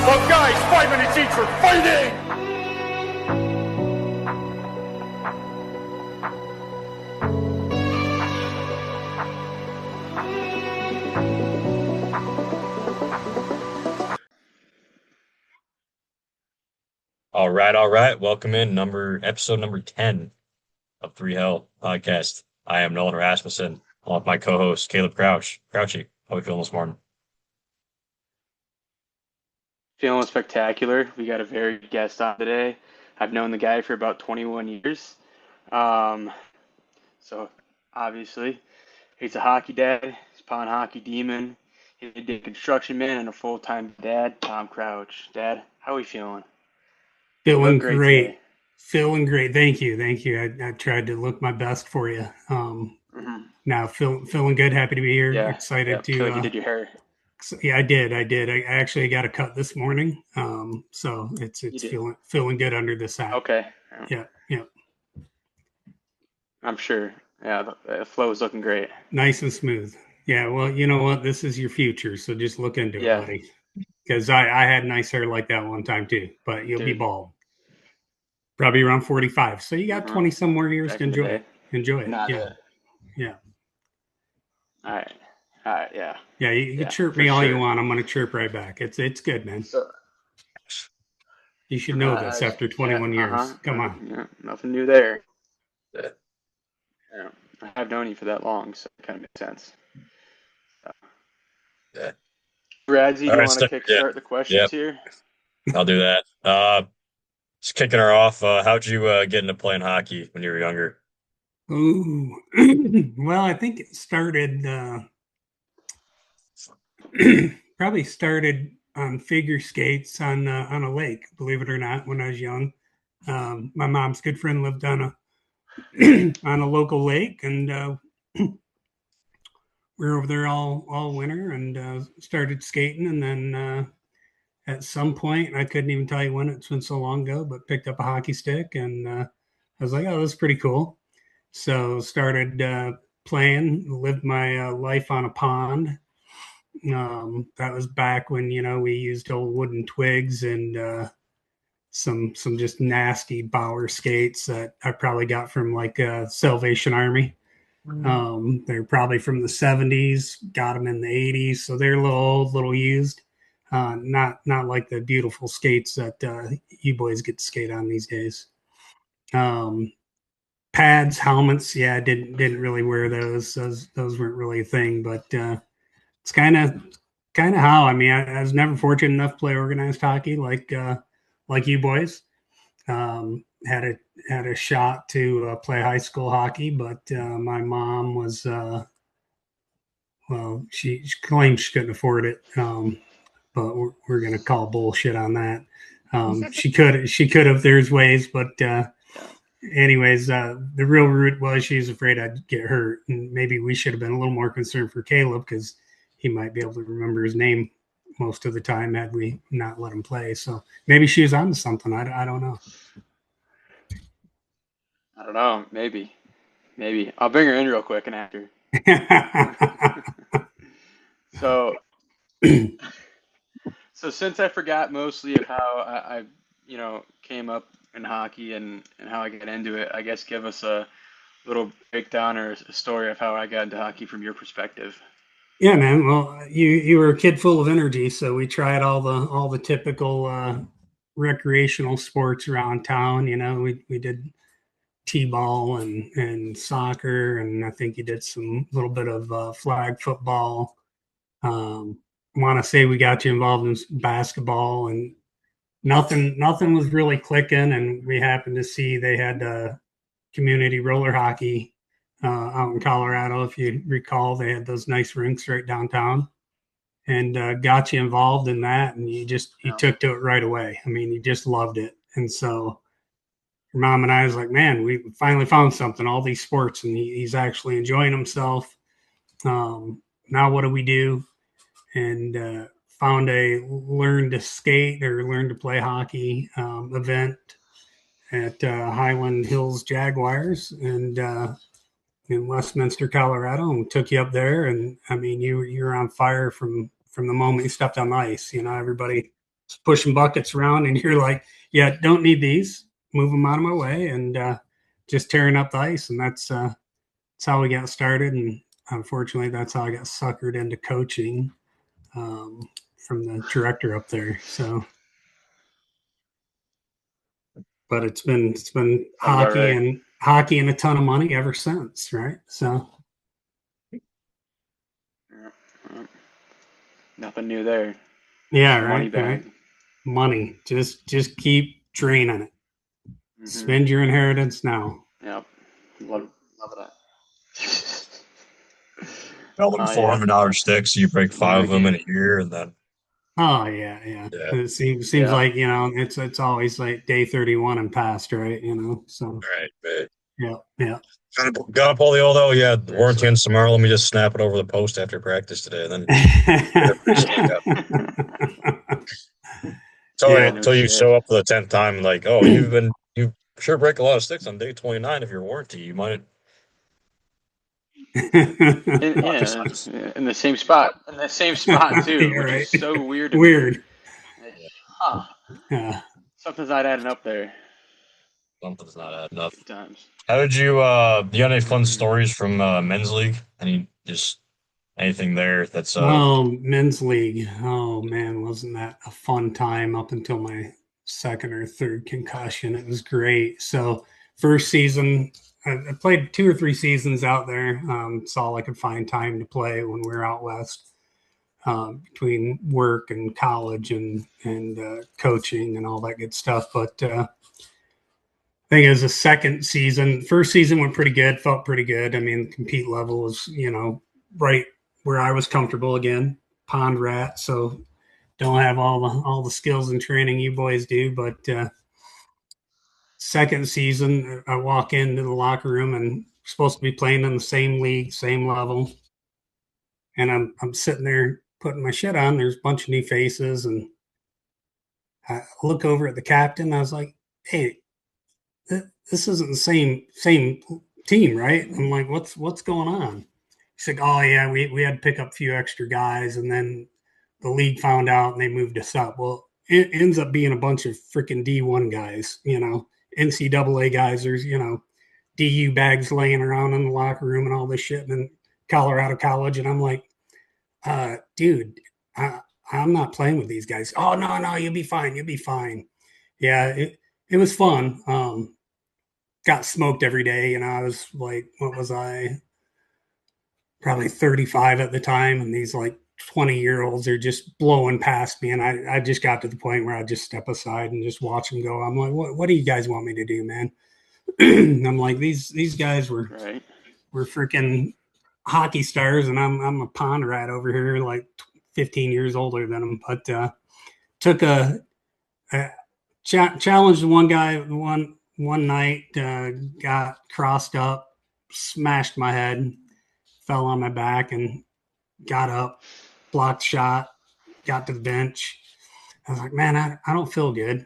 Well, guys, 5 minutes each for fighting! All right. Welcome in episode number 10 of Three Hell Podcast. I am Nolan Rasmussen, along with my co-host Caleb Crouch. Crouchy, how we feeling this morning? Feeling spectacular. We got a very good guest on today. I've known the guy for about 21 years. Um, so obviously he's a hockey dad. He's a Pond Hockey Demon. He's a construction man and a full-time dad. Tom Crouch. Dad, how are we feeling? You Feeling look great great. today. Feeling great. Thank you. Thank you. I tried to look my best for you. Hmm. Now feeling good. Happy to be here. Yeah, yeah. Excited I feel to. like you did your hair. Yeah, I did. I did. I actually got a cut this morning. So You it's did. feeling good under this hat. Okay. Yeah, yeah. I'm sure. Yeah, the flow is looking great. Nice and smooth. Yeah. Well, you know what? This is your future. So just look into it, Yeah, buddy. Because I had nice hair like that one time too, but you'll be dude. bald. Probably around 45. So you got Uh-huh. 20 some more years to Back in the enjoy it. day. Enjoy it. Not Yeah. it. Yeah. All right. All right. Yeah. Yeah, you Yeah, chirp for me all you sure. want. I'm going to chirp right back. It's good, man. So, You should know this after yeah, 21 years. Come on. yeah, nothing new there. Yeah. Yeah, I've known you for that long, so it kind of makes sense. So, Yeah. Bradzi, do All you right, want to step. kick Yeah, start the questions yep. here? I'll do that. Just kicking her off. How'd you get into playing hockey when you were younger? Ooh. Well, I think it started probably started on figure skates on a lake, believe it or not, when I was young. My mom's good friend lived on a on a local lake, and we were over there all winter and started skating, and then at some point, I couldn't even tell you when, it's been so long ago, but picked up a hockey stick, and I was like, oh, this is pretty cool. So started playing, lived my life on a pond. That was back when we used old wooden twigs and some just nasty Bauer skates that I probably got from like Salvation Army. They're probably from the 70s, got them in the 80s, so they're a little old, little used. Not like the beautiful skates that you boys get to skate on these days. Um, Pads, helmets, yeah, didn't really wear those. Those weren't really a thing, but it's kind of how. I mean, I was never fortunate enough to play organized hockey like you boys. Had a shot to play high school hockey, but my mom was well, she claimed she couldn't afford it, but we're going to call bullshit on that. She could have. There's ways, but Yeah, anyways, the real root was she was afraid I'd get hurt, and maybe we should have been a little more concerned for Caleb because he might be able to remember his name most of the time had we not let him play. So maybe she was onto something. I don't know. I don't know. Maybe. I'll bring her in real quick and after. So, so since I forgot mostly of how I came up in hockey and how I got into it, I guess give us a little breakdown or a story of how I got into hockey from your perspective. Yeah, man. Well, you were a kid full of energy, so we tried all the typical recreational sports around town. We did t-ball and soccer, and I think you did some little bit of flag football. Um, Want to say we got you involved in basketball, and nothing was really clicking. And we happened to see they had community roller hockey out in Colorado. If you recall, they had those nice rinks right downtown, and got you involved in that, and you Yeah. took to it right away. I mean, you just loved it, and so your mom and I was like, man, we finally found something. All these sports, and he's actually enjoying himself. Now what do we do? And found a learn to skate or learn to play hockey event at Highland Hills Jaguars and in Westminster, Colorado, and took you up there. And I mean, you're on fire from the moment you stepped on the ice. Everybody pushing buckets around, and you're like, yeah, don't need these. Move them out of my way, and just tearing up the ice. And that's how we got started. And unfortunately, that's how I got suckered into coaching from the director up there. So, but it's been hockey and a ton of money ever since, right? So, nothing new there. yeah, Just right, money bag. right. Money, just keep draining it. Mm-hmm. Spend your inheritance now. Yep, love that. Well, them $400 sticks, you break 5 of them in a year, and then. Oh yeah. It seems like it's always like day 31 and past, right? So right. Yeah. Gotta pull the old the warranty ends tomorrow. Let me just snap it over the post after practice today, and then. Until you show up for the 10th time, like, oh, you sure break a lot of sticks on day 29 of your warranty. You might. In the same spot. Too, which is so weird. Weird. Yeah. Something's not adding up there. Something's not adding up. Times. How did you? Do you have any fun stories from men's league? Anything there that's? Men's league. Oh man, wasn't that a fun time up until my second or third concussion? It was great. So first season, I played 2 or 3 seasons out there. It's all I could find time to play when we were out west, between work and college and coaching and all that good stuff. But I think it was the second season. First season went pretty good. Felt pretty good. I mean, the compete level was right where I was comfortable again. Pond rat, so don't have all the skills and training you boys do, but second season, I walk into the locker room and supposed to be playing in the same league, same level. And I'm sitting there putting my shit on. There's a bunch of new faces, and I look over at the captain. I was like, "Hey, this isn't the same team, right?" I'm like, "What's going on?" He's like, "Oh yeah, we had to pick up a few extra guys, and then the league found out and they moved us up." Well, it ends up being a bunch of freaking D1 guys, NCAA guys. There's DU bags laying around in the locker room and all this shit, and then Colorado College, and I'm like, dude, I'm not playing with these guys. Oh no, you'll be fine. Yeah, it was fun. Got smoked every day, I was like, what was I? Probably 35 at the time, and these like 20-year-olds are just blowing past me, and I just got to the point where I just step aside and just watch them go. I'm like, what do you guys want me to do, man? I'm like, these guys were freaking hockey stars, and I'm a pond rat over here, like 15 years older than them. But took a challenged one guy one night, got crossed up, smashed my head, fell on my back, and got up, blocked shot, got to the bench. I was like, man, I don't feel good.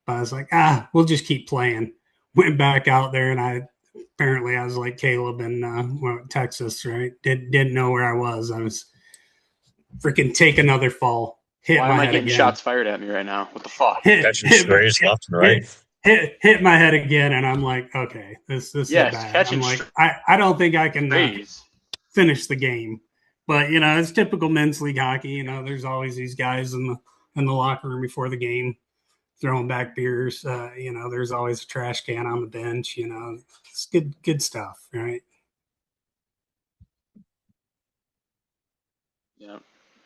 But I was like, we'll just keep playing. Went back out there, and apparently I was like Caleb in Texas, right? Didn't know where I was. I was freaking take another fall. Why am I getting shots fired at me right now? What the fuck? Catching strays left and right. Hit my head again, and I'm like, okay, this is bad. I'm like, I don't think I can finish the game. But it's typical men's league hockey. There's always these guys in the locker room before the game throwing back beers. There's always a trash can on the bench. It's good stuff, right? Yeah.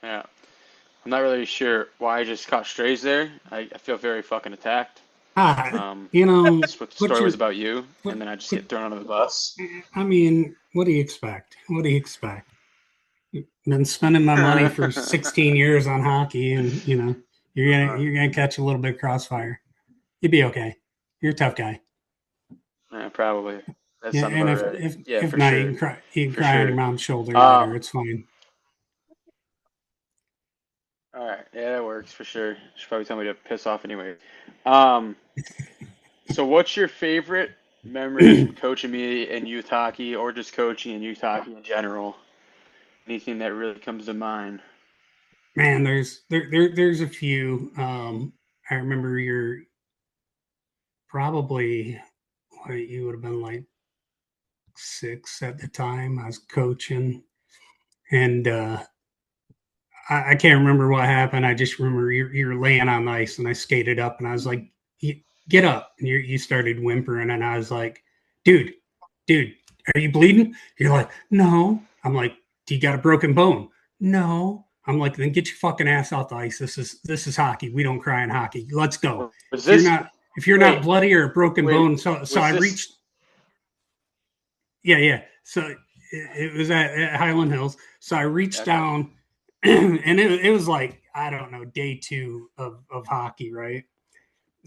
I'm not really sure why I just caught strays there. I feel very fucking attacked. Just what the story was about you, and then I just get thrown under the bus. I mean, what do you expect? Been spending my money for 16 years on hockey, and you're gonna catch a little bit of crossfire. You'd be okay. You're a tough guy. Yeah, probably. That's and if not, sure. you can cry on your mom's shoulder later. It's fine. All right, yeah, that works for sure. She'll probably tell me to piss off anyway. So what's your favorite memory from coaching me in youth hockey, or just coaching in youth hockey in general? Anything that really comes to mind? Man, there's a few. I remember you're probably what you would have been like 6 at the time. I was coaching, and I can't remember what happened. I just remember you're laying on ice, and I skated up, and I was like, "Get up!" And you started whimpering, and I was like, "Dude, dude, are you bleeding?" You're like, "No." I'm like, "Do you got a broken bone?" "No." I'm like, "Then get your fucking ass off the ice. This is hockey. We don't cry in hockey. Let's go." Was If you're this? not if you're not Wait, bloody or a broken wait. bone, so Was I this? reached. Yeah. So it was at Highland Hills. So I reached Okay. down, and it was like I don't know, day 2 of hockey, right?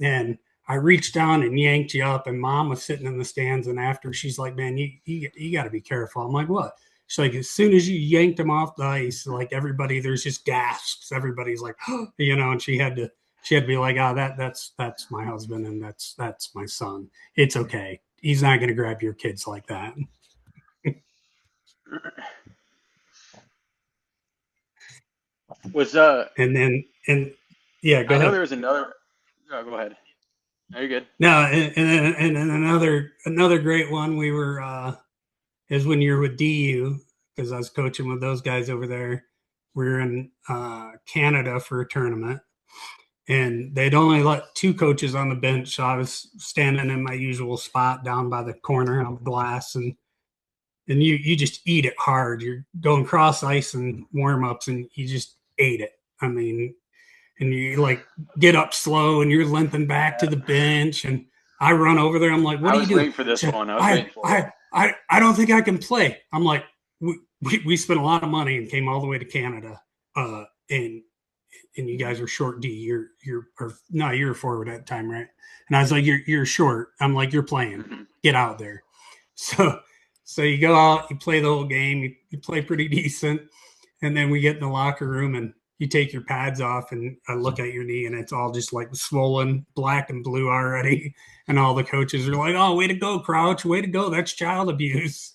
And I reached down and yanked you up, and Mom was sitting in the stands. And after, she's like, "Man, you got to be careful." I'm like, "What?" She's like, "As soon as you yanked him off the ice, like everybody, there's just gasps. Everybody's like, And she had to be like, "Oh, that's my husband, and that's my son. It's okay. He's not going to grab your kids like that." Was And yeah, go I know ahead. there was another. Oh, go ahead. No, you're good. No, and then another great one we were is when you're with DU, because I was coaching with those guys over there. We were in Canada for a tournament, and they'd only let 2 coaches on the bench. So I was standing in my usual spot down by the corner on the glass, and you just eat it hard. You're going cross ice and warm ups, and you just ate it. I mean, and you like get up slow, and you're limping back to the bench, and I run over there. I'm like, "What I are you was doing?" waiting for this Said, one. I was waiting for it. I don't think I can play. I'm like, we spent a lot of money and came all the way to Canada, and you guys are short D. You're or no, you're a forward at the time, right? And I was like, you're short. I'm like, "You're playing. Mm-hmm. Get out there." So you go out, you play the whole game, you play pretty decent, and then we get in the locker room and you take your pads off, and I look at your knee and it's all just like swollen, black and blue already. And all the coaches are like, "Oh, way to go, Crouch! Way to go! That's child abuse."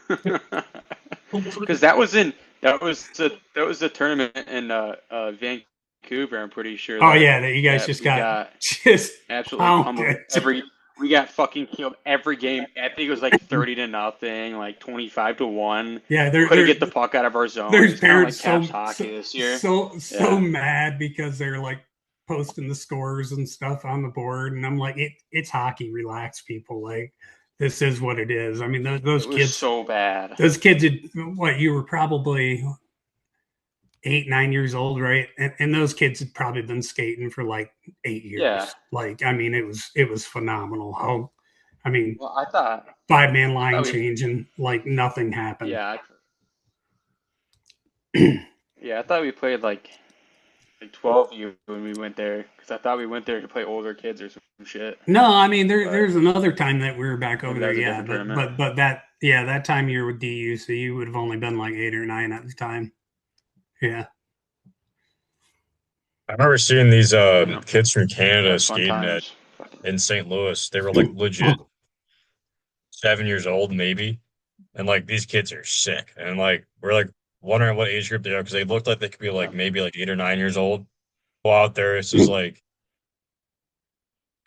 Because that was the tournament in Vancouver. I'm pretty sure Oh that yeah, that you guys that just we got got just absolutely pummeled. pounded. We got fucking killed every game. I think it was like 30-0, like 25-1. Yeah, Couldn't get the puck out of our zone. It there's was kind of like parents Caps hockey this year. so Yeah, mad because they're like posting the scores and stuff on the board, and I'm like, it's hockey. Relax, people. Like, this is what it is. I mean, those it was kids, so bad. what, you were probably 8, 9 years old, right? And those kids had probably been skating for like 8 years. Yeah. Like, I mean, it was phenomenal. How, I mean, Well, I thought 5-man I thought line we change and like nothing happened. yeah yeah I thought we played like 12U when we went there because I thought we went there to play older kids or some shit. No, I mean But there's another time that we were back over maybe that there, was a yeah, different but tournament. that time you were with DU, so you would have only been like 8 or 9 at the time. Yeah. I remember seeing these Yeah, kids from Canada yeah, fun skating at times. Fucking in St. Louis. They were like legit 7 years old, maybe. And like these kids are sick. And like we're like wondering what age group they are because they looked like they could be like maybe like 8 or 9 years old. Go out there, this is like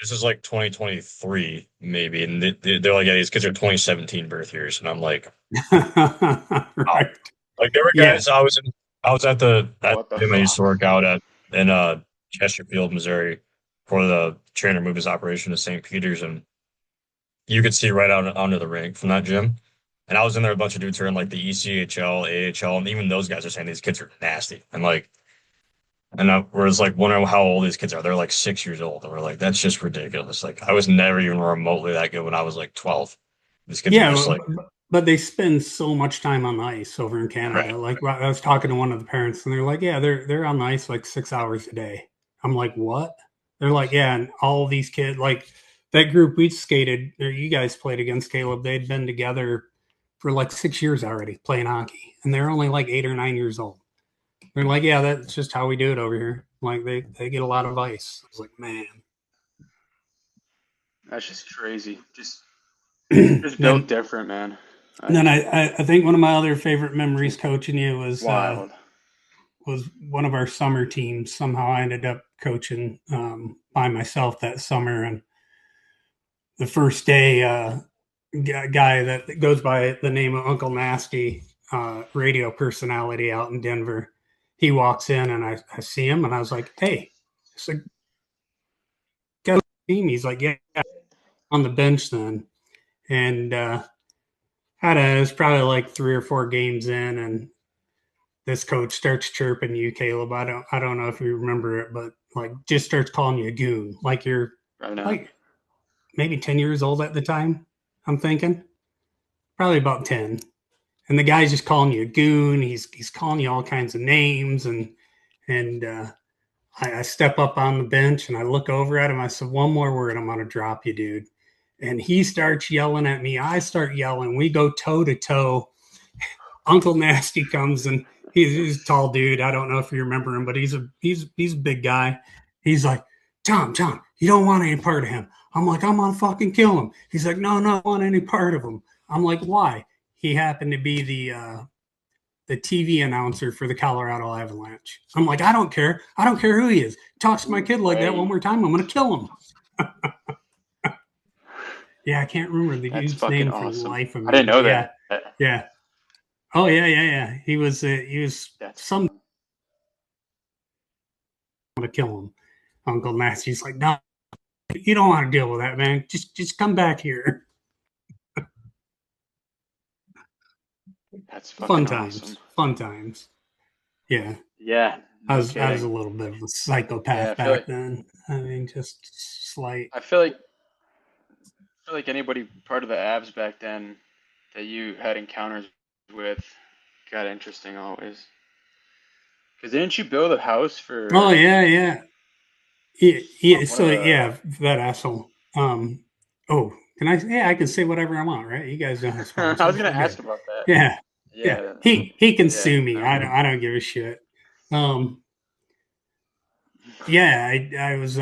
2023 maybe, and they're like, yeah, these kids are 2017 birth years, and I'm like, wow. Right. Like there were Yeah. guys I was at the what the gym I used to fuck? work out at in Chesterfield, Missouri, for the trainer moved his operation to St. Peter's, and you could see right out onto the rink from that gym. And I was in there, a bunch of dudes who are in like the ECHL, AHL, and even those guys are saying these kids are nasty. And like, and I was like wondering how old these kids are. They're like 6 years old, and we're like, that's just ridiculous. Like, I was never even remotely that good when I was like 12. These kids are just Yeah, like, but they spend so much time on the ice over in right. Canada. Like I was talking to one of the parents, and they're like, "Yeah, they're on the ice like 6 hours a day." I'm like, "What?" They're like, "Yeah," and all of these kids, like that group we skated, or you guys played against, Caleb, they'd been together for like 6 years already playing hockey, and they're only like 8 or 9 years old. They're like, "Yeah, that's just how we do it over here." Like they get a lot of ice. I was like, "Man." That's just crazy. Just built Then different, man. And then I think one of my other favorite memories coaching you was Wild. Was one of our summer teams. Somehow I ended up coaching by myself that summer, and the first day, guy that goes by the name of Uncle Nasty, radio personality out in Denver, he walks in and I see him and I was like, "Hey, it's a team." He's like, "Yeah," on the bench then, and it was probably like 3 or 4 games in, and this coach starts chirping you, Caleb. I don't know if you remember it, but like just starts calling you a goon, like you're like maybe 10 years old at the time. I'm thinking probably about 10. And the guy's just calling you a goon. He's calling you all kinds of names, and I step up on the bench and I look over at him. I said, "One more word, I'm gonna drop you, dude." And he starts yelling at me. I start yelling. We go toe to toe. Uncle Nasty comes and he's a tall dude. I don't know if you remember him, but he's a big guy. He's like, Tom, you don't want any part of him. I'm like, I'm gonna fucking kill him. He's like, no, I don't want any part of him. I'm like, why? He happened to be the TV announcer for the Colorado Avalanche. I'm like, I don't care. I don't care who he is. Talks to my kid like that one more time, I'm gonna kill him. Yeah, I can't remember the dude's name for the life of me. I didn't know that. Yeah. Oh yeah. He was some to kill him. Uncle Nasty's like, no, you don't want to deal with that, man. Just come back here. That's fun times. Awesome. Fun times. Yeah. Yeah. I was a little bit of a psychopath back then. I mean, just slight. I feel like anybody part of the Avs back then that you had encounters with got interesting always. Because didn't you build a house for? Oh yeah. So that asshole. Oh, can I? Yeah, I can say whatever I want, right? You guys don't have sponsors. I was gonna ask about that. Yeah. He can sue me. I don't give a shit. I was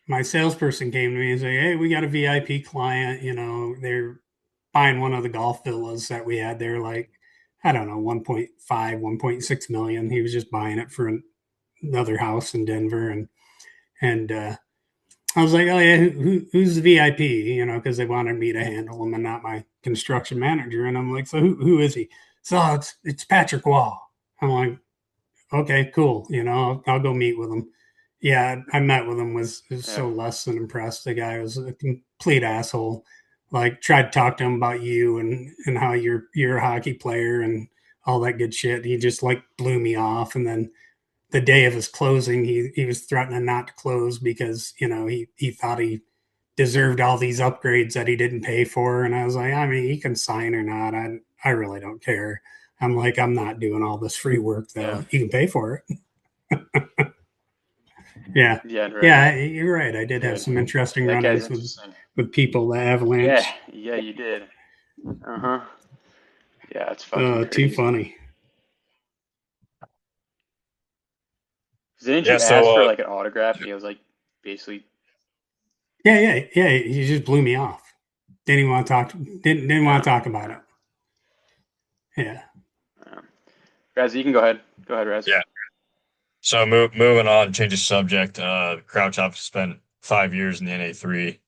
my salesperson came to me and said, "Hey, we got a VIP client. You know, they're buying one of the golf villas that we had. They're like, I don't know, 1.5, 1.6 million. He was just buying it for another house in Denver, and I was like, oh yeah, who's the VIP? You know, because they wanted me to handle him and not my construction manager. And I'm like, so who is he? So it's Patrick Wall. I'm like, okay, cool. You know, I'll go meet with him. Yeah, I met with him. Was so less than impressed. The guy was a complete asshole. Like, tried to talk to him about you and how you're a hockey player and all that good shit. He just like blew me off. And then the day of his closing, he was threatening not to close because, you know, he thought he deserved all these upgrades that he didn't pay for. And I was like, I mean, he can sign or not. I really don't care. I'm like, I'm not doing all this free work though. Yeah. You can pay for it. Yeah. Yeah, you're right. I did have some interesting run-ins with people, the Avalanche. Yeah, you did. Uh-huh. Yeah, it's fucking crazy. Too funny. Didn't you ask for like an autograph? And he was like, basically. Yeah. He just blew me off. Didn't even want to talk. Didn't want to talk about it. Yeah. Raz, you can go ahead. Go ahead, Raz. Yeah. So moving on, change the subject. Crouch Up spent 5 years in the NA3.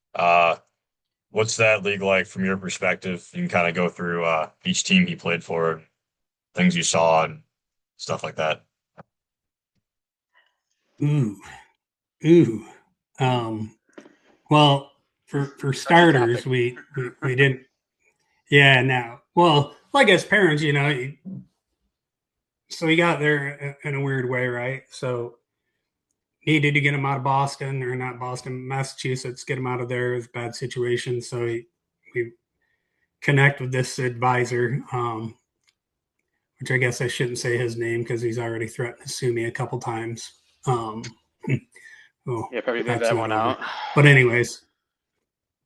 What's that league like from your perspective? You can kind of go through each team he played for, things you saw, and stuff like that. Ooh. Well, for starters, we didn't. Yeah. Now, well, like as parents, you know. So he got there in a weird way, right? So needed to get him out of Boston, or not Boston, Massachusetts, get him out of there. It was a bad situation. So we connect with this advisor, which I guess I shouldn't say his name because he's already threatened to sue me a couple times. Probably leave that one out. But anyways,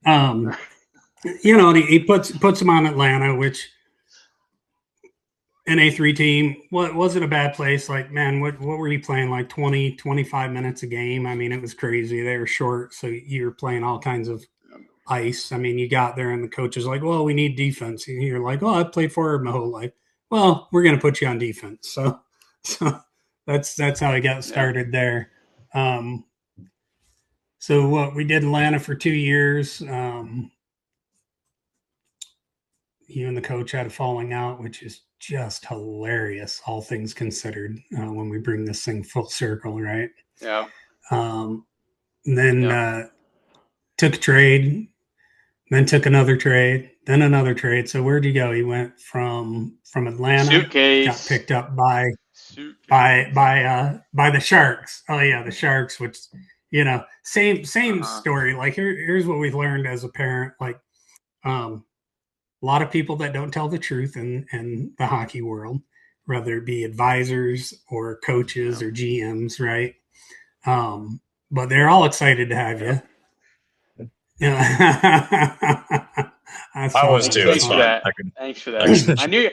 you know, he puts him on Atlanta, which NA3 team, wasn't a bad place. Like, man, what were you playing? Like 20, 25 minutes a game? I mean, it was crazy. They were short, so you were playing all kinds of ice. I mean, you got there and the coach is like, well, we need defense. And you're like, oh, I've played forward my whole life. Well, we're going to put you on defense. So that's how I got started there. So what we did Atlanta for 2 years. You and the coach had a falling out, which is just hilarious, all things considered, when we bring this thing full circle, right? Yeah. Then took a trade, then took another trade, then another trade. So where'd you go? He went from Atlanta, Suitcase. got picked up by the Sharks. Oh yeah, the Sharks, which same story. Like here's what we've learned as a parent. Like a lot of people that don't tell the truth in the hockey world, whether it be advisors or coaches or GMs, right? But they're all excited to have you. I was too. Thanks for that. Thanks for that. I knew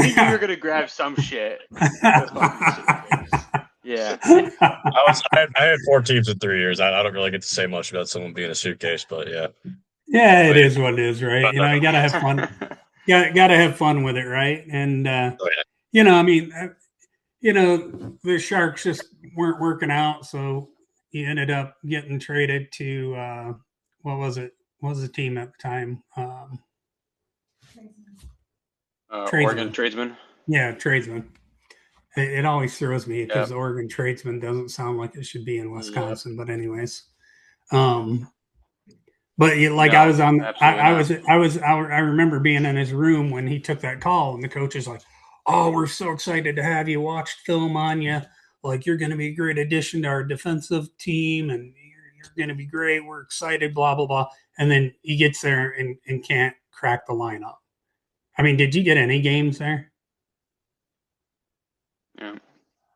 you were gonna grab some shit. Yeah. I had 4 teams in 3 years. I don't really get to say much about someone being a suitcase, but yeah. Yeah, it is what it is, right? You gotta have fun. Gotta have fun with it, right? And I mean, the Sharks just weren't working out, so he ended up getting traded to what was it? What was the team at the time? Oregon Tradesman. Yeah, Tradesman. It always throws me because Oregon Tradesman doesn't sound like it should be in Wisconsin. Yep. But anyways, but I was on. I remember being in his room when he took that call, and the coach is like, "Oh, we're so excited to have you. Watched film on you. Like you're going to be a great addition to our defensive team, and you're going to be great. We're excited. Blah blah blah." And then he gets there and can't crack the lineup. I mean, did you get any games there? Yeah.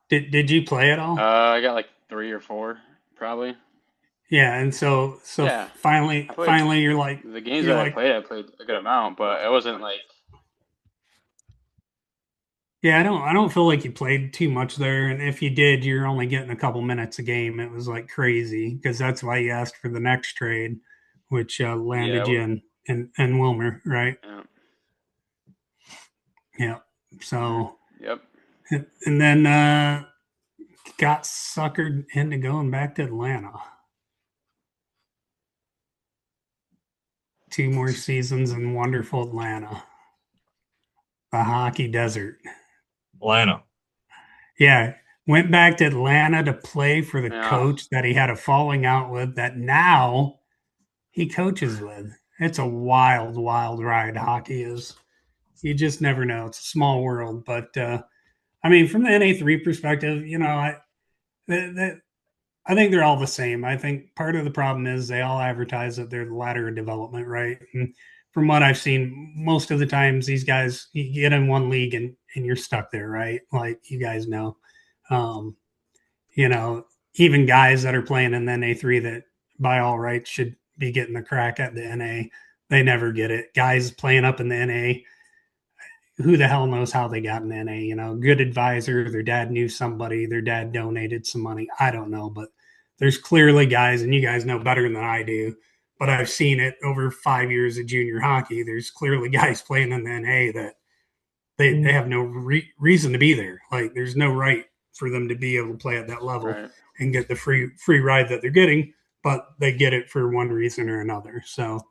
Did you play at all? I got like 3 or 4, probably. Yeah, and so yeah. finally you're like the games that I played a good amount, but it wasn't like. Yeah, I don't feel like you played too much there, and if you did, you're only getting a couple minutes a game. It was like crazy because that's why you asked for the next trade, which landed you in Wilmer, right? Yeah. Yeah. So. Yep. And then got suckered into going back to Atlanta. 2 more seasons in wonderful Atlanta. The hockey desert. Atlanta. Yeah. Went back to Atlanta to play for the coach that he had a falling out with that now he coaches with. It's a wild, wild ride hockey is. You just never know. It's a small world. But, I mean, from the NA3 perspective, I think they're all the same. I think part of the problem is they all advertise that they're the ladder of development, right? And from what I've seen, most of the times these guys, you get in one league and you're stuck there, right? Like you guys know. Even guys that are playing in the NA3 that by all rights should be getting the crack at the NA, they never get it. Guys playing up in the NA, who the hell knows how they got in NA? Good advisor, their dad knew somebody, their dad donated some money. I don't know, but there's clearly guys, and you guys know better than I do, but I've seen it over 5 years of junior hockey. There's clearly guys playing in the NA that they have no reason to be there. Like there's no right for them to be able to play at that level and get the free ride that they're getting, but they get it for one reason or another. So,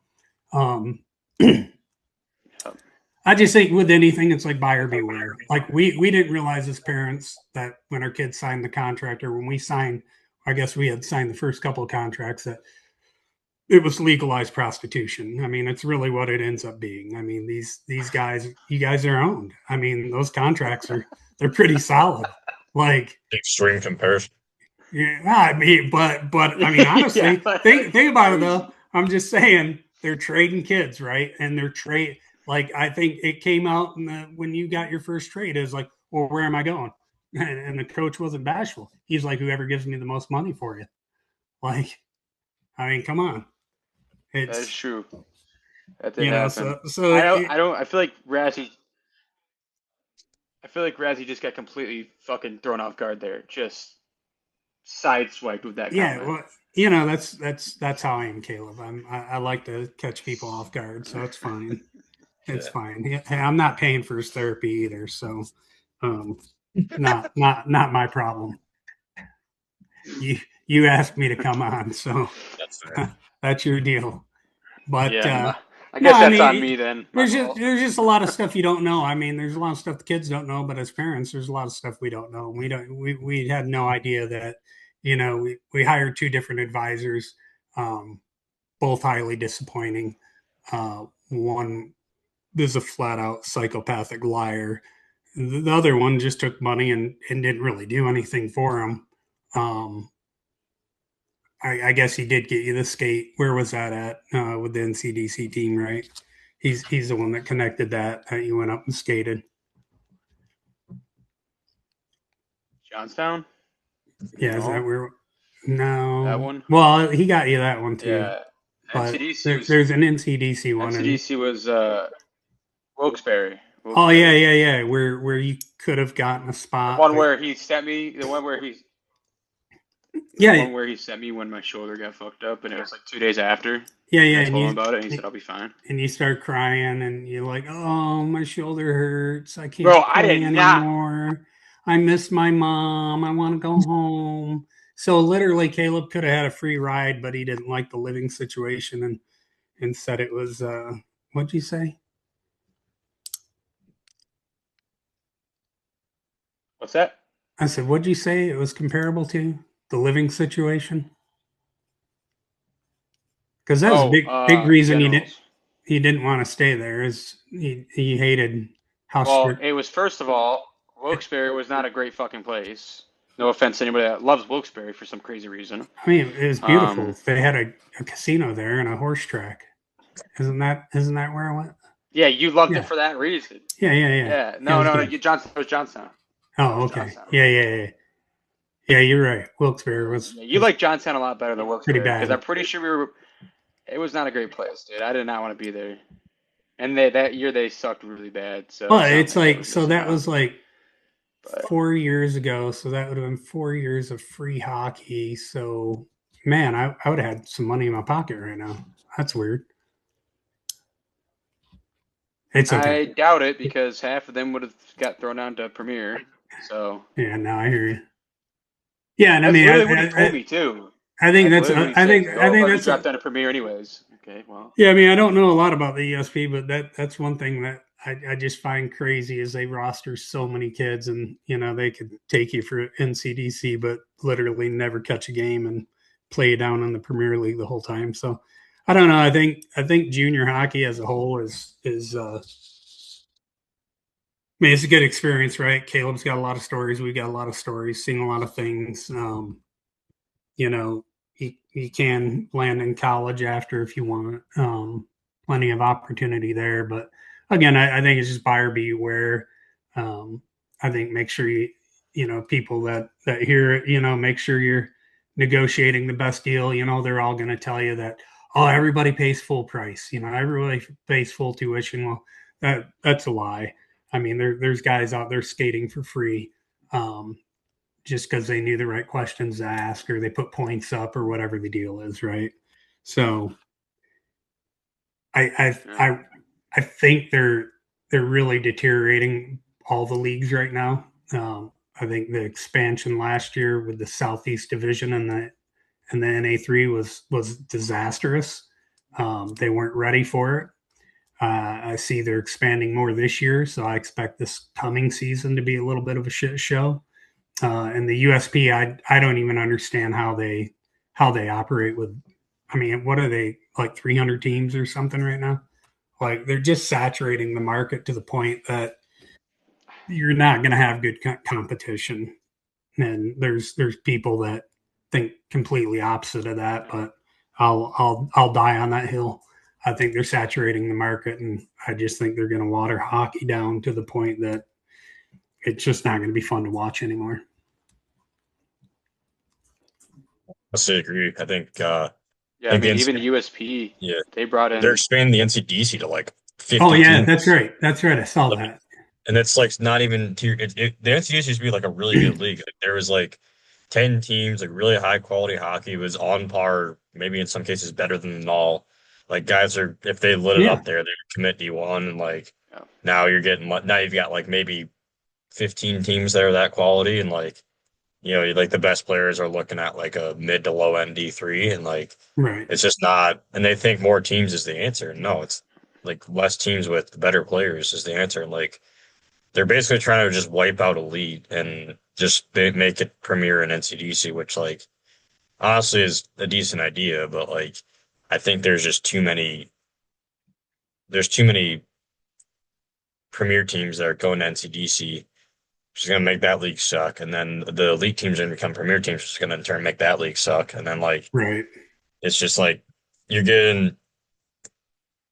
I just think with anything, it's like buyer beware. Like we didn't realize as parents that when our kids signed the contract or when we signed, I guess we had signed the first couple of contracts that it was legalized prostitution. I mean, it's really what it ends up being. I mean, these guys, you guys are owned. I mean, those contracts they're pretty solid. Like extreme comparison. Yeah, I mean, but I mean, honestly, think about it though. I'm just saying they're trading kids, right? And they're trade. Like I think it came out when you got your first trade is like, well, where am I going? And the coach wasn't bashful. He's like, whoever gives me the most money for you. Like, I mean, come on. That is true. That did happen. So I feel like Razzie just got completely fucking thrown off guard there. Just sideswiped with that Yeah, comment. well, that's how I am, Caleb. I like to catch people off guard, so it's fine. It's Yeah. fine. Hey, I'm not paying for his therapy either, so um, not my problem. You asked me to come on, so That's fair. that's your deal. But Yeah, I no, guess I that's on mean, me then. My there's fault. just a lot of stuff you don't know. I mean, there's a lot of stuff the kids don't know, but as parents, there's a lot of stuff we don't know. We had no idea that we hired two different advisors, both highly disappointing. One is a flat out psychopathic liar. The other one just took money and didn't really do anything for him. Um, I guess he did get you the skate. Where was that at with the NCDC team, right? He's the one that connected that you went up and skated. Johnstown? Yeah, is No, that where? that No. one? Well, he got you that one too, Yeah. but NCDC was there's an NCDC one, and NCDC was Wilkes-Barre. oh yeah, Wilkes-Barre. yeah, yeah, where you could have gotten a The spot. one where he sent me, the Yeah, one where he sent me when my shoulder got fucked up, and it was like 2 days after. yeah, And yeah, I and told him you about it, and he said I'll be fine. and you start crying and you're like, oh, my shoulder hurts. I Bro, can't I play did not. anymore. I miss my mom. I want to go home. So literally, Caleb could have had a free ride, but he didn't like the living situation and said it was, what'd you say? What's that? I said, what'd you say it was comparable to? The living situation? Because that was a Oh, big reason generals. he didn't want to stay there is he hated how Well, strict. it was first of all, Wilkes-Barre was not a great fucking place. No offense to anybody that loves Wilkes-Barre for some crazy reason. I mean, it was beautiful. Um, They had a casino there and a horse track. Isn't that where I went? yeah, you loved it Yeah, for that reason. yeah, yeah, yeah. Yeah, Yeah, it no, was no, no. good. Johnstown. It was Johnstown. It Oh, was okay. Johnstown. Yeah, yeah, yeah. Yeah, you're right. Wilkes-Barre was Yeah, you was like Johnstown a lot better than pretty Wilkes-Barre because bad. I'm pretty sure we were. It was not a great place, dude. I did not want to be there. And that year they sucked really bad, so Well, it's not it's like I like was so missing that out. was like But 4 years ago. So that would have been 4 years of free hockey. So man, I would have had some money in my pocket right now. That's weird. It's okay. I doubt it because half of them would have got thrown down to Premier. So Yeah, no, I hear you. Yeah, and I that's mean, literally what he told me too. I think That's that's literally what he I said. He's think like, I "Oh, if think I get that's dropped down to Premier anyways." Okay, well, yeah. I mean, I don't know a lot about the ESP, but that's one thing that I just find crazy is they roster so many kids, and they could take you for NCDC, but literally never catch a game and play you down in the Premier League the whole time. So I don't know. I think junior hockey as a whole is I mean, it's a good experience, right? Caleb's got a lot of stories. We got a lot of stories, seen a lot of things. You know, you can land in college after if you want. Plenty of opportunity there, but again, I think it's just buyer beware. I think make sure people that hear it, make sure you're negotiating the best deal. They're all going to tell you that everybody pays full price. Everybody pays full tuition. Well, that's a lie. I mean, there's guys out there skating for free. Just because they knew the right questions to ask or they put points up or whatever the deal is, right? So I yeah. I I think they're really deteriorating all the leagues right now. I think the expansion last year with the Southeast Division and the NA3 was disastrous. They weren't ready for it. I see they're expanding more this year, so I expect this coming season to be a little bit of a shit show. And the USP, I don't even understand how they operate with. I mean, what are they like 300 teams or something right now? Like they're just saturating the market to the point that you're not going to have good competition. And there's people that think completely opposite of that, but I'll die on that hill. I think they're saturating the market, and I just think they're going to water hockey down to the point that it's just not going to be fun to watch anymore. I still agree. I think Yeah, I think the mean, even NC USP, yeah, they brought they're in. expanding the NCDC to like Oh 50 yeah, that's teams. right. That's right. I saw Like, that. and it's like not even tier. The NCDC used to be like a really good league. Like, there was like 10 teams, like really high quality hockey was on par, maybe in some cases better than the all. Like guys are, if they lit it Yeah, up there, they would commit D1, and like Yeah. now you're getting, now you've got like maybe 15 teams that are that quality, and like, like the best players are looking at like a mid to low end D3, and like right. it's just not, and they think more teams is the answer. No, it's like less teams with better players is the answer. And like they're basically trying to just wipe out Elite and just make it Premier in NCDC, which like honestly is a decent idea, but like I think there's too many Premier teams that are going to NCDC, which is going to make that league suck, and then the Elite teams are going to become Premier teams, which is going to in turn make that league suck, and then like Right. it's just like you're getting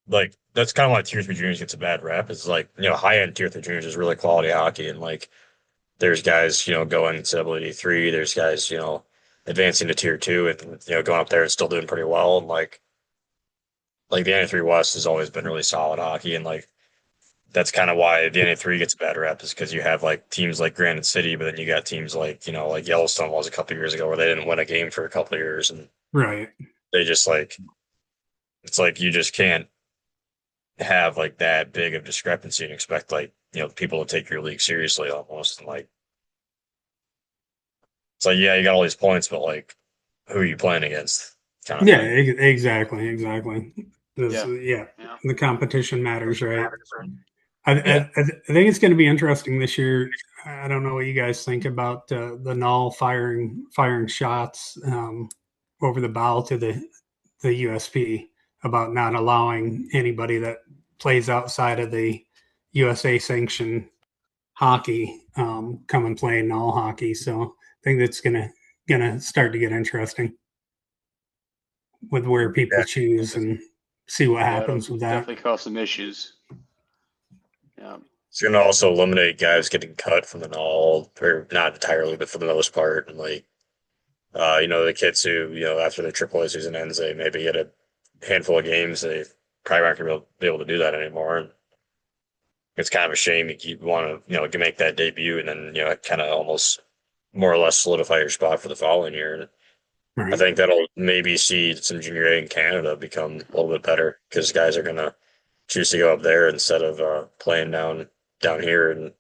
like that's kind of why Tier 3 juniors gets a bad rap. It's like, high end Tier 3 juniors is really quality hockey, and like there's guys, going to WD3, there's guys, advancing to Tier 2 and going up there and still doing pretty well. And like the NA3 West has always been really solid hockey, and like that's kind of why the NA3 gets a bad rep, is because you have like teams like Granite City, but then you got teams like, like Yellowstone was a couple years ago where they didn't win a game for a couple of years, and Right. they just like it's like you just can't have like that big of discrepancy and expect like, people to take your league seriously almost. And like it's like, yeah, you got all these points, but like who are you playing against? Kind of Yeah, thing. exactly, exactly. Yeah. Yeah, Yeah. the competition matters, right? Yeah. I think it's going to be interesting this year. I don't know what you guys think about the null firing shots over the bow to the USP, about not allowing anybody that plays outside of the USA sanctioned hockey come and play null hockey. So I think that's gonna start to get interesting with where people Yeah. choose and see what Yeah, it'll happens with that. definitely cause some issues. Yeah. It's going to also eliminate guys getting cut from the null, or not entirely, but for the most part. And like, the kids who, after their AAA season ends, they maybe get a handful of games. They probably aren't going to be able to do that anymore. And it's kind of a shame. You want to, make that debut and then, kind of almost more or less solidify your spot for the following year. And I Right. think that'll maybe see some junior A in Canada become a little bit better, because guys are going to choose to go up there instead of playing down here. And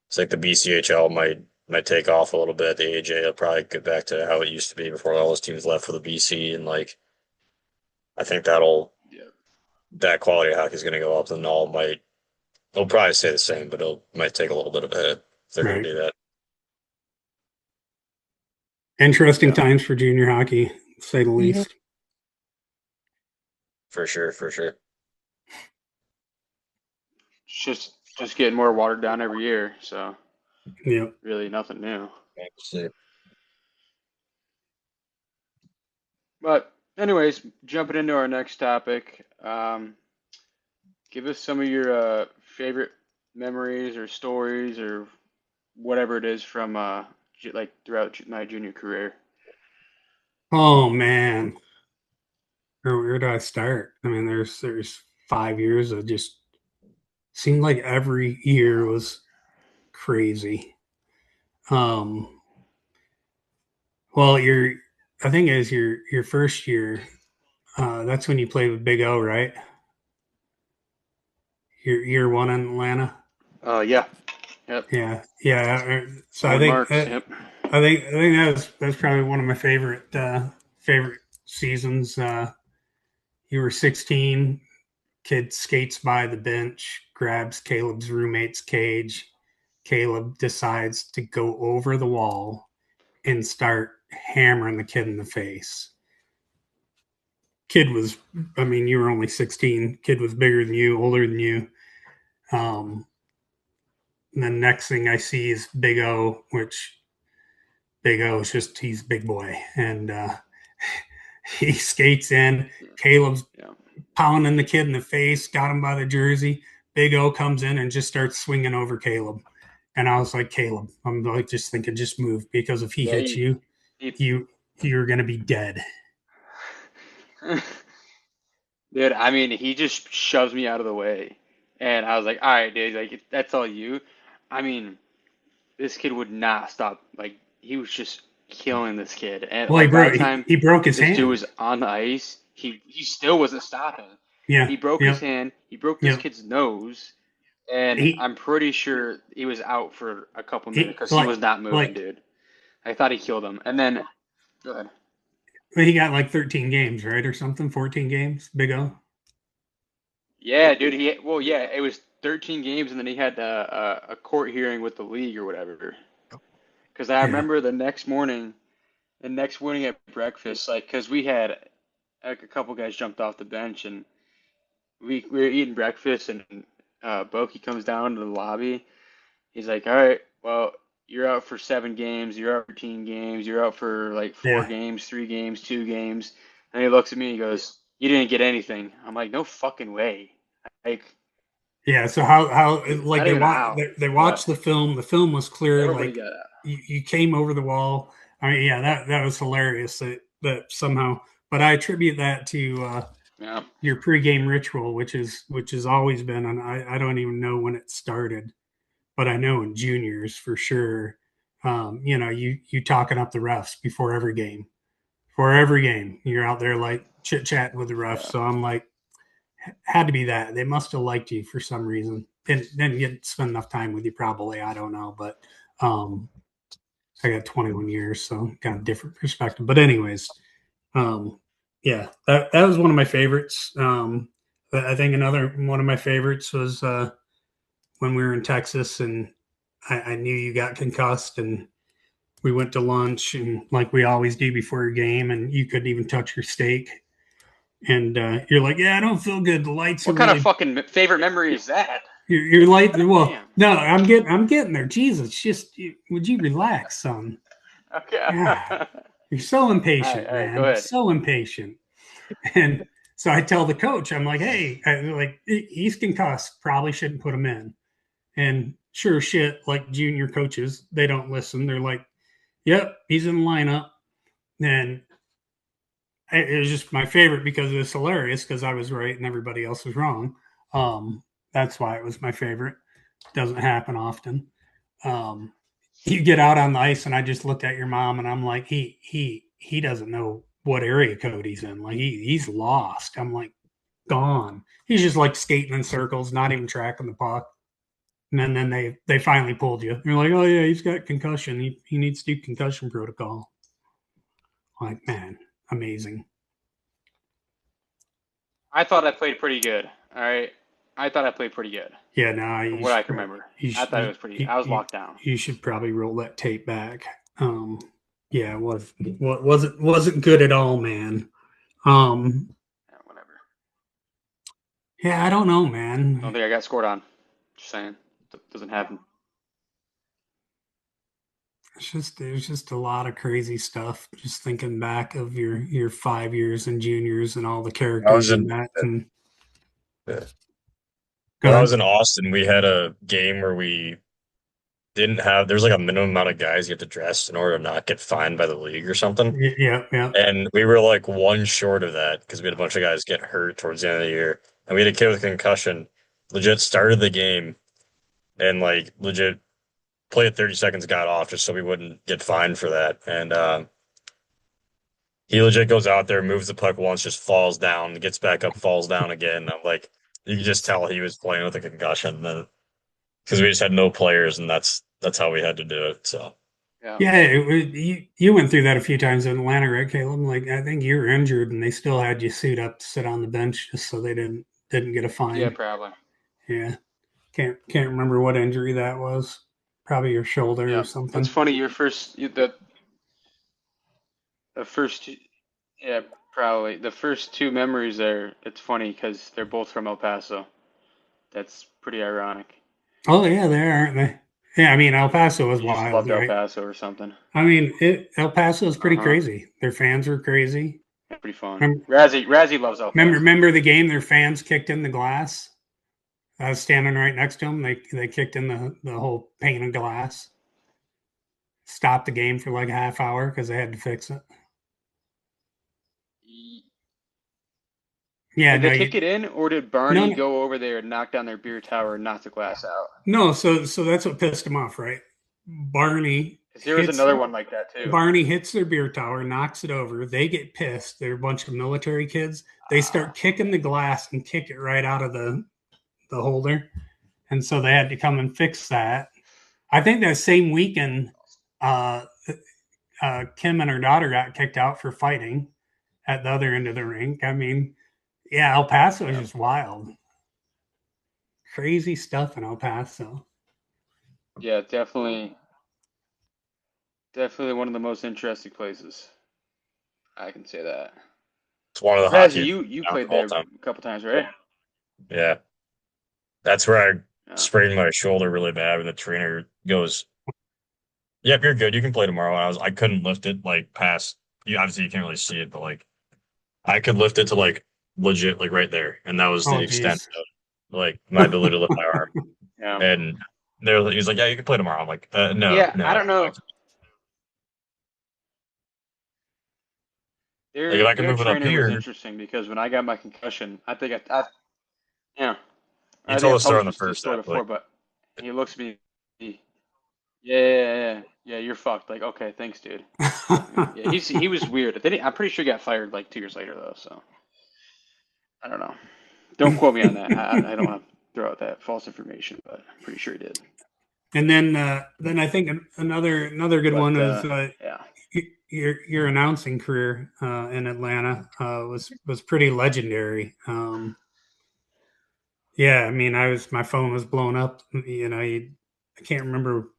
it's like the BCHL might take off a little bit. The AJ will probably get back to how it used to be before all those teams left for the BC. And like I think Yeah. that quality of hockey is going to go up. The null it'll probably stay the same, but it might take a little bit of a hit if they're going Right. to do that. Interesting Yeah. times for junior hockey, to say the least. For sure, for sure. It's just getting more watered down every year, so Yeah. really nothing new. See. But anyways, jumping into our next topic, give us some of your favorite memories or stories or whatever it is from like throughout my junior career. Oh man, where do I start? I mean, there's 5 years of just seemed like every year was crazy. Um, well, I think as your first year, that's when you played with Big O, right? Your year one in Atlanta. Yeah. Yep. Yeah. So Owen Marks. Yep. I think that's probably one of my favorite seasons. You were 16. Kid skates by the bench, grabs Caleb's roommate's cage. Caleb decides to go over the wall and start hammering the kid in the face. Kid was, I mean, you were only 16. Kid was bigger than you, older than you. And the next thing I see is Big O, which Big O is just, he's big boy. And he skates in. Caleb's Yeah. pounding the kid in the face, got him by the jersey. Big O comes in and just starts swinging over Caleb. And I was like, Caleb, I'm like just thinking, just move, because if he Yeah. hits you, He, you're gonna be dead. dude, I mean, he just shoves me out of the way, and I was like, all right, dude, like that's all you. I mean, this kid would not stop. Like he was just killing this kid. And Well, like by the time he broke his this hand. dude was on the ice, he still wasn't stopping. Yeah. He broke his hand. He broke this kid's nose, and I'm pretty sure he was out for a couple minutes because he was not moving, dude. I thought he killed him. And then, go ahead. He got like 13 games, right, or something? 14 games, Big O. Yeah, dude. It was 13 games, and then he had a court hearing with the league or whatever. Because I remember the next morning at breakfast, like, because we had like a couple guys jumped off the bench, and we were eating breakfast, and Boki comes down to the lobby. He's like, "All right, well, you're out for 7 games. You're out for 13 games. You're out for like 4 games, 3 games, 2 games." And he looks at me and he goes, "You didn't get anything." I'm like, "No fucking way!" Like, yeah. So how like they watched the film. The film was clear. Everybody Like got out. you came over the wall. I mean, yeah, that was hilarious. That somehow, but I attribute that to your pregame ritual, which has always been, and I don't even know when it started, but I know in juniors for sure. You talking up the refs before every game. For every game, you're out there like chit chatting with the refs. So I'm like, had to be that. They must have liked you for some reason. Didn't get to spend enough time with you, probably. I don't know, but I got 21 years, so got a different perspective. But anyways, yeah, that was one of my favorites. I think another one of my favorites was when we were in Texas, and I knew you got concussed, and we went to lunch, and like we always do before a game, and you couldn't even touch your steak. And you're like, "Yeah, I don't feel good. The lights are What kind really..." of fucking favorite memory is that? You're light. Well, Damn. no, I'm getting there. Jesus, just would you relax, son? Okay. God, you're so impatient, All right, man. go ahead. So impatient. And so I tell the coach, I'm like, "Hey, he's concussed. Probably shouldn't put him in." And sure as shit, like junior coaches, they don't listen. They're like, "Yep, he's in the lineup." And it was just my favorite because it was hilarious because I was right and everybody else was wrong. That's why it was my favorite. Doesn't happen often. You get out on the ice and I just looked at your mom and I'm like, he doesn't know what area code he's in. Like he's lost. I'm like, gone. He's just like skating in circles, not even tracking the puck. And then they finally pulled you. They're like, "Oh yeah, he's got concussion. He needs to do concussion protocol." Like, man, amazing. I thought I played pretty good. All right. I thought I played pretty good. Yeah, no, from what I can remember. I thought it was pretty. I was locked down. You should probably roll that tape back. Yeah, it wasn't good at all, man. Whatever. Yeah, I don't know, man. I don't think I got scored on. Just saying, doesn't happen. There's just a lot of crazy stuff. Just thinking back of your 5 years in juniors and all the characters in that. And when I was in Austin, we had a game where we didn't have, there's like a minimum amount of guys you have to dress in order to not get fined by the league or something. Yeah. And we were like one short of that because we had a bunch of guys get hurt towards the end of the year. And we had a kid with a concussion, legit started the game and like legit played 30 seconds, got off just so we wouldn't get fined for that. And he legit goes out there, moves the puck once, just falls down, gets back up, falls down again. I'm like, you can just tell he was playing with a concussion because we just had no players, and that's how we had to do it. So yeah, you went through that a few times in Atlanta, right, Caleb? Like I think you were injured, and they still had you suit up to sit on the bench just so they didn't get a fine. Yeah, probably. Yeah, can't remember what injury that was. Probably your shoulder or something. It's funny. The first, yeah, probably the first 2 memories there. It's funny because they're both from El Paso. That's pretty ironic. Oh yeah, they are, aren't they? Yeah, I mean El Paso was wild. Just loved right? El Paso or something. I mean, El Paso is pretty crazy. Their fans were crazy. Yeah, pretty fun. Razzie loves El Paso. Remember the game? Their fans kicked in the glass. I was standing right next to them. They kicked in the whole pane of glass. Stopped the game for like a half hour because they had to fix it. Yeah, did they kick it in, or did Barney go over there and knock down their beer tower and knock the glass out? No, so that's what pissed him off, right? Barney There was another one like that too. Barney hits their beer tower, knocks it over. They get pissed. They're a bunch of military kids. They start kicking the glass and kick it right out of the holder. And so they had to come and fix that. I think that same weekend, Kim and her daughter got kicked out for fighting at the other end of the rink. I mean, yeah, El Paso is just wild. Crazy stuff in El Paso. Yeah, definitely one of the most interesting places. I can say that. It's one of the Razzie, hockey. you played there a couple times, right? Yeah. That's where I sprained my shoulder really bad when the trainer goes, "Yep, you're good. You can play tomorrow." And I couldn't lift it like past you. Obviously, you can't really see it, but like I could lift it to like legit like right there, and that was the extent of like my ability to lift my arm. Yeah. And he's like, "Yeah, you can play tomorrow." I'm like, "No, yeah, no." I don't know. Like, if I can Their move it up trainer here. was interesting because when I got my concussion, I think yeah. You told us on the first story step, before, but he looks at me. Yeah, you're fucked. Like, okay, thanks, dude. Yeah, he was weird. I'm pretty sure he got fired like 2 years later though. So I don't know. Don't quote me on that. I don't want to throw out that false information, but I'm pretty sure he did. And then I think another good one is yeah. Your announcing career in Atlanta was pretty legendary. Yeah, I mean, my phone was blown up. You know, I can't remember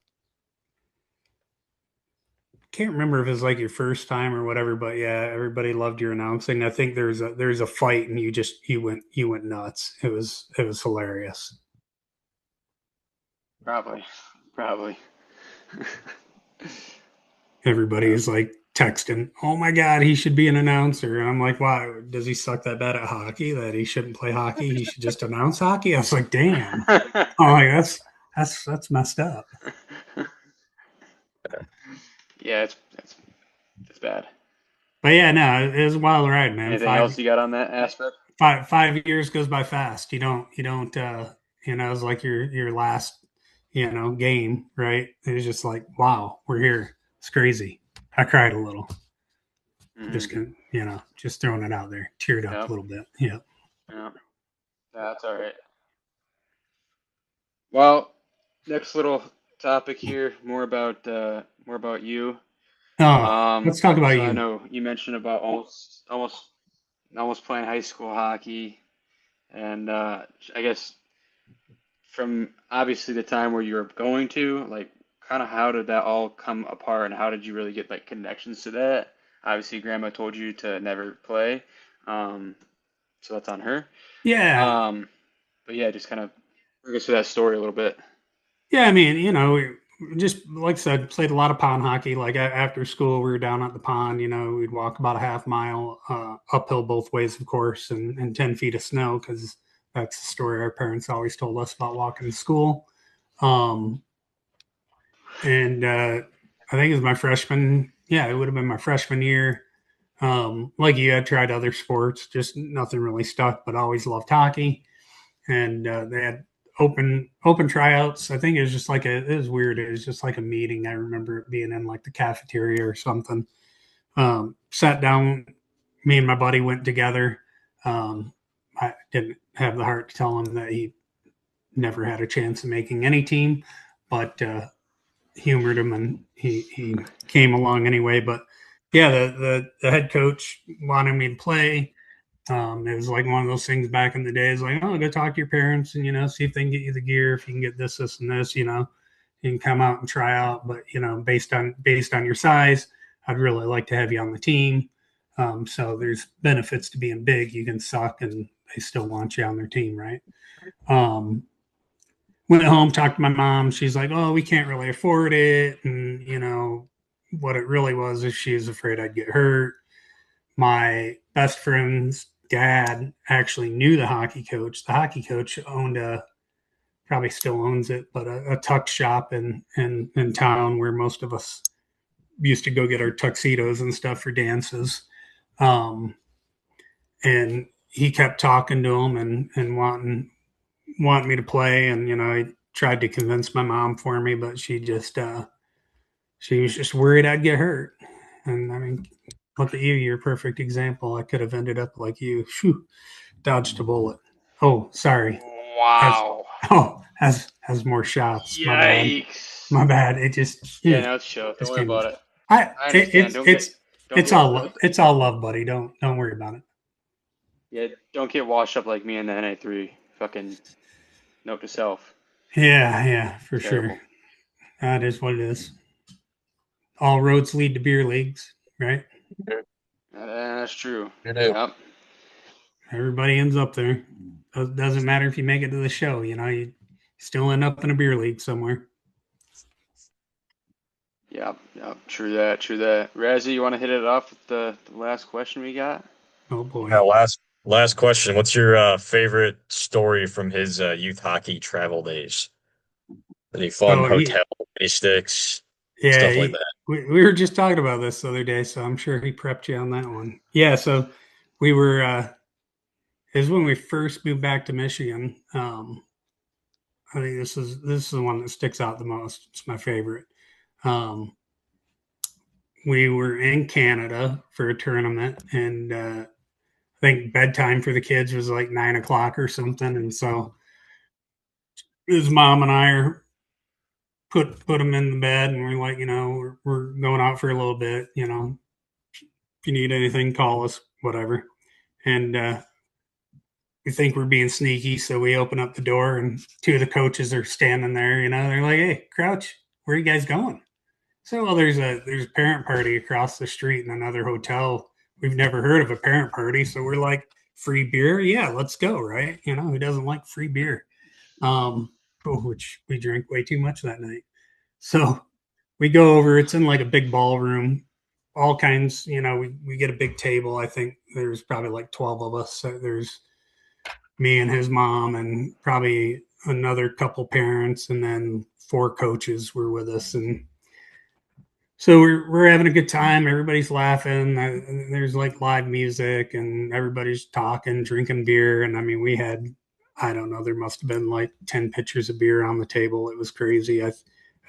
if it was like your first time or whatever, but yeah, everybody loved your announcing. I think there's a fight and you went nuts. It was hilarious. Probably. Everybody is like texting, "Oh my God, he should be an announcer." And I'm like, "Why? Does he suck that bad at hockey that he shouldn't play hockey? He should just announce hockey?" I was like, "Damn." I'm like, that's messed up. Yeah, it's bad. But yeah, no, it was a wild ride, man. Anything else you got on that aspect? 5 years goes by fast. You don't it's like your last, game, right? It was just like, wow, we're here. It's crazy. I cried a little. Just just throwing it out there. Teared up a little bit. Yeah. Yeah. That's all right. Well, next little topic here, more about you. Let's talk about you. I know you mentioned about almost playing high school hockey, and I guess from obviously the time where you were going to, like, kind of how did that all come apart, and how did you really get like connections to that? Obviously, Grandma told you to never play, so that's on her. Yeah. But yeah, just kind of bring us through that story a little bit. Yeah, I mean, we just, like I said, played a lot of pond hockey. Like after school, we were down at the pond. We'd walk about a half mile uphill both ways, of course, and 10 feet of snow, because that's the story our parents always told us about walking to school. And I think it was my freshman. Yeah, it would have been my freshman year. Like you, I tried other sports, just nothing really stuck, but always loved hockey. And they had open tryouts. I think it was just like it was weird. It was just like a meeting. I remember it being in like the cafeteria or something. Sat down, me and my buddy went together. I didn't have the heart to tell him that he never had a chance of making any team, but humored him, and he came along anyway. But yeah, the head coach wanted me to play. It was like one of those things back in the days, like, oh, go talk to your parents and, see if they can get you the gear, if you can get this, and this, you can come out and try out. But, based on your size, I'd really like to have you on the team. So there's benefits to being big. You can suck and they still want you on their team, right? Went home, talked to my mom. She's like, oh, we can't really afford it. And, what it really was is she was afraid I'd get hurt. My best friend's dad actually knew the hockey coach. The hockey coach owned probably still owns it, but a tuck shop in town where most of us used to go get our tuxedos and stuff for dances. And he kept talking to him and wanting me to play. And, I tried to convince my mom for me, but she just, she was just worried I'd get hurt. And I mean, look at you, you're a perfect example. I could have ended up like you. Phew, dodged a bullet. Oh, sorry. Wow. Has more shots. My bad. Yikes. My bad. It just Yeah, no, it's chill. Don't worry about it. I understand. it's all love. It's all love, buddy. Don't worry about it. Yeah, don't get washed up like me in the NA3. Fucking note to self. Yeah, for Terrible. sure. That is what it is. All roads lead to beer leagues, right? That's true. You do. Yep. Everybody ends up there. Doesn't matter if you make it to the show. You still end up in a beer league somewhere. Yep. True that. Razzie, you want to hit it off with the last question we got? Oh boy. Yeah, last question. What's your favorite story from his youth hockey travel days? Any fun hotel sticks, stuff like that? We were just talking about this the other day, so I'm sure he prepped you on that one. Yeah, so we were. It was when we first moved back to Michigan. I think this is the one that sticks out the most. It's my favorite. We were in Canada for a tournament, and I think bedtime for the kids was like 9 o'clock or something, and so his mom and I are put them in the bed, and we're like, we're going out for a little bit, if you need anything, call us, whatever. And we think we're being sneaky, so we open up the door, and two of the coaches are standing there. They're like, "Hey, Crouch, where are you guys going?" So, well, there's a parent party across the street in another hotel. We've never heard of a parent party, so we're like, "Free beer? Yeah, let's go!" Right? Who doesn't like free beer? Which we drank way too much that night. So we go over. It's in like a big ballroom, all kinds. We get a big table. I think there's probably like 12 of us. So there's me and his mom and probably another couple parents, and then 4 coaches were with us. And so we're having a good time. Everybody's laughing. There's like live music, and everybody's talking, drinking beer. And I mean, we had, I don't know, there must have been like 10 pitchers of beer on the table. It was crazy. I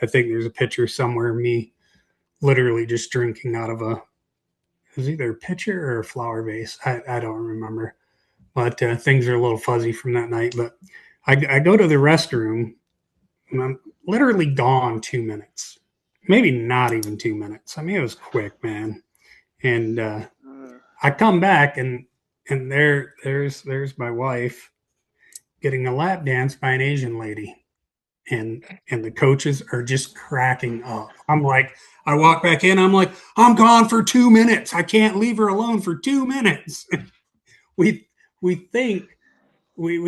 think there's a picture somewhere of me literally just drinking out of it was either a pitcher or a flower vase. I don't remember. But things are a little fuzzy from that night. But I go to the restroom, and I'm literally gone 2 minutes, maybe not even 2 minutes. I mean, it was quick, man. And I come back, and there's my wife getting a lap dance by an Asian lady, and the coaches are just cracking up. I'm like, I walk back in, I'm like, I'm gone for 2 minutes. I can't leave her alone for 2 minutes. we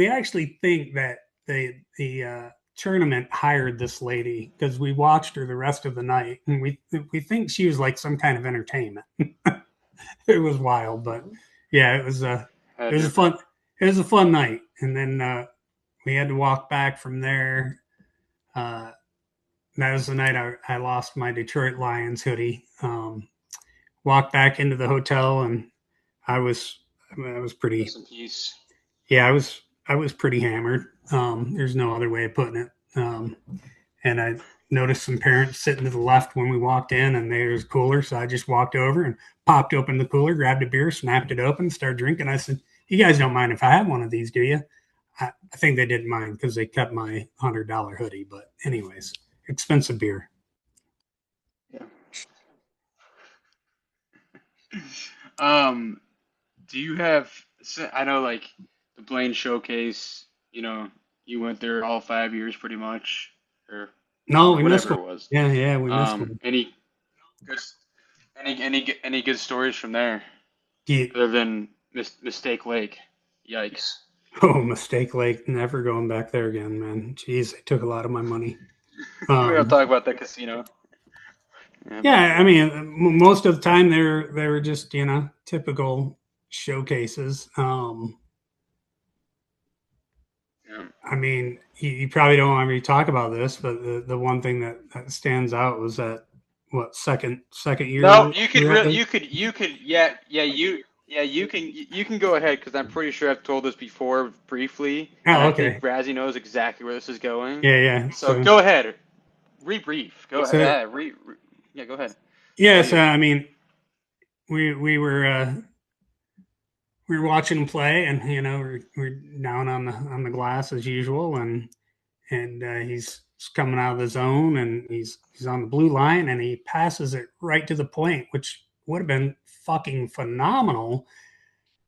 actually think that the tournament hired this lady because we watched her the rest of the night, and we think she was like some kind of entertainment. It was wild, but yeah, it was a fun night. And then we had to walk back from there. That was the night I lost my Detroit Lions hoodie. Walked back into the hotel, and I was pretty. Rest in peace. Yeah, I was pretty hammered. There's no other way of putting it. And I noticed some parents sitting to the left when we walked in, and there's a cooler, so I just walked over and popped open the cooler, grabbed a beer, snapped it open, started drinking. I said, "You guys don't mind if I have one of these, do you?" I think they didn't mind because they kept my $100 hoodie. But anyways, expensive beer. Yeah. Do you have? I know, like the Blaine Showcase. You went there all 5 years, pretty much, or No, we missed whatever one. it was. Yeah, we missed one. Any good, any good stories from there, Yeah. other than Mistake Lake? Yikes. Oh, Mistake Lake. Never going back there again, man. Jeez, they took a lot of my money. We don't talk about that casino. Yeah, I mean, most of the time they were just typical showcases. I mean, you probably don't want me to talk about this, but the one thing that stands out was that second year. No, you can go ahead because I'm pretty sure I've told this before briefly. Oh, and okay. I think Razzie knows exactly where this is going. Yeah. So go ahead, rebrief. Go ahead. Yeah, go ahead. Yes, I mean, we were watching him play, and we're down on the glass as usual, and he's coming out of the zone, and he's on the blue line, and he passes it right to the point, which would have been fucking phenomenal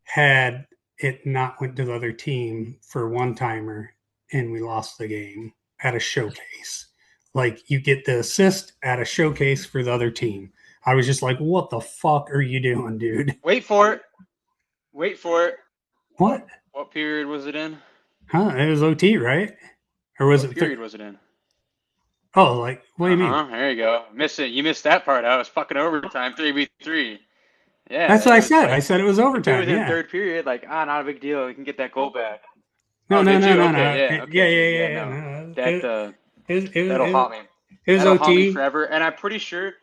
had it not went to the other team for one timer and we lost the game at a showcase. Like, you get the assist at a showcase for the other team. I was just like, what the fuck are you doing, dude? Wait for it. Wait for it. What? What period was it in? Huh? It was OT, right? Or was What it period was it in? Oh, like, what do you mean? There you go. Miss it. You missed that part out. It was fucking overtime, 3v3. Yeah, That's what I it was said. I like, said it was if it overtime. was in Yeah. third period, like, not a big deal. We can get that goal back. No, Oh, no, did no, you? no, Okay, no. yeah, okay, yeah, Yeah. no. No. That'll haunt me. It was That'll haunt me OT. forever. And I'm pretty sure,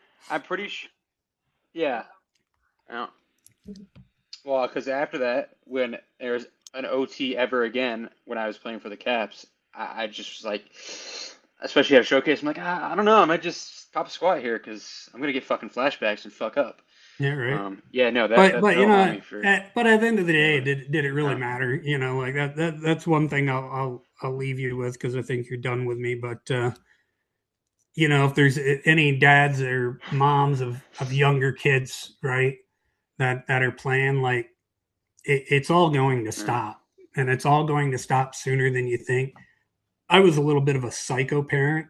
yeah. Yeah. Well, because after that, when there was an OT ever again, when I was playing for the Caps, I just was like, especially at a showcase, I'm like, I don't know, I might just pop a squat here because I'm gonna get fucking flashbacks and fuck up. Yeah, right. Yeah, no, But that'll haunt me for but at the end of the day, forever. did it really Yeah. matter? Like that's one thing I'll leave you with, because I think you're done with me. But if there's any dads or moms of younger kids, right, that are playing, like, it's all going to Yeah. stop, and it's all going to stop sooner than you think. I was a little bit of a psycho parent,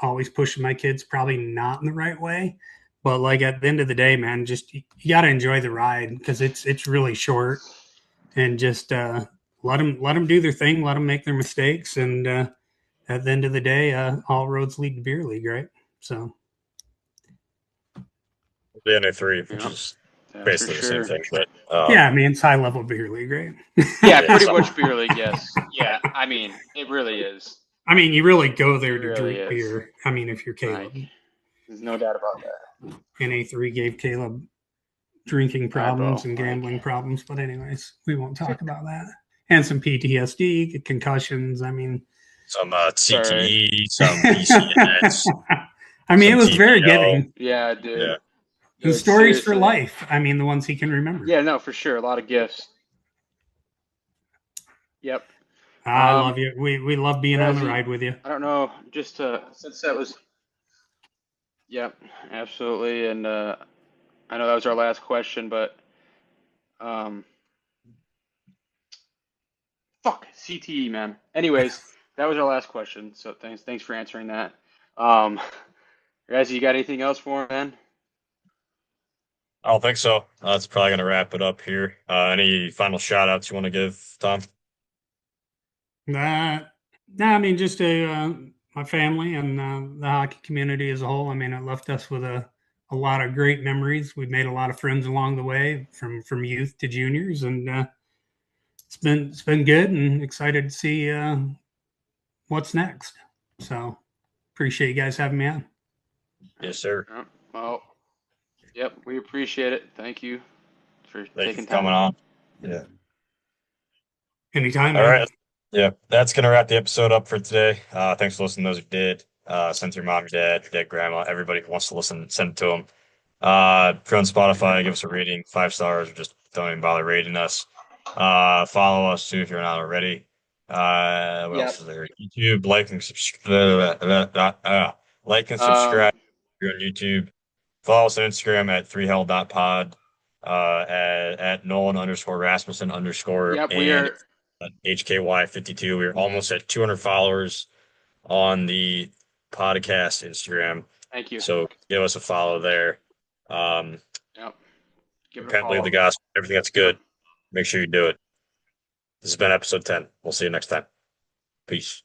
always pushing my kids, probably not in the right way. But, like, at the end of the day, man, just you got to enjoy the ride, because it's really short, and just let them do their thing, let them make their mistakes, and at the end of the day, all roads lead to beer league, right? So The NA3, which Yeah, is that's for basically the same sure. thing. But yeah, I mean, it's high level beer league, right? Yeah, yeah, pretty so much beer league, yes. Yeah, I mean, it really is. I mean, you really go It there to really drink is. beer. I mean, if you're Like, Caleb, there's no doubt about that. NA3 gave Caleb drinking Alright, problems bro. and Like, gambling problems. But anyways, we won't talk about that. And some PTSD, concussions. I mean, some sorry. CTE, some PCNX, I mean, it some was very TBO. giving. Yeah, Yeah, dude. And Dude, stories for seriously. life. I mean, the ones he can remember. Yeah, no, for sure. A lot of gifts. Yep. I love you. We love being on the Razzie, ride with you. I don't know, just since that was, yep, absolutely. And I know that was our last question, but um, fuck, CTE, man. Anyways, that was our last question. So thanks for answering that. Um, Razzie, you got anything else for him, man? I don't think so. That's probably gonna wrap it up here. Any final shout outs you want to give, Tom? No, I mean, just my family and the hockey community as a whole. I mean, it left us with a lot of great memories. We've made a lot of friends along the way, from youth to juniors, and it's been good, and excited to see what's next. So appreciate you guys having me on. Yes, sir. Well, yep, we appreciate it. Thank you for Thank you taking for coming time. on. Yeah. Anytime, All man. right. Yeah, that's gonna wrap the episode up for today. Thanks for listening to those who did. Send to your mom, your dad, grandma, everybody who wants to listen, send it to them. If you're on Spotify, give us a rating, 5 stars, or just don't even bother rating us. Follow us too if you're not already. What Yep. else is there? YouTube, like and subscribe if you're on YouTube. Follow us on Instagram at 3hell.pod, at Nolan underscore Rasmussen underscore Yep, we and are. HKY52. We're almost at 200 followers on the podcast Instagram. Thank you. So give us a follow there. Yep. Give it a Repent, believe the follow. gospel, everything that's Yep. good. Make sure you do it. This has been episode 10. We'll see you next time. Peace.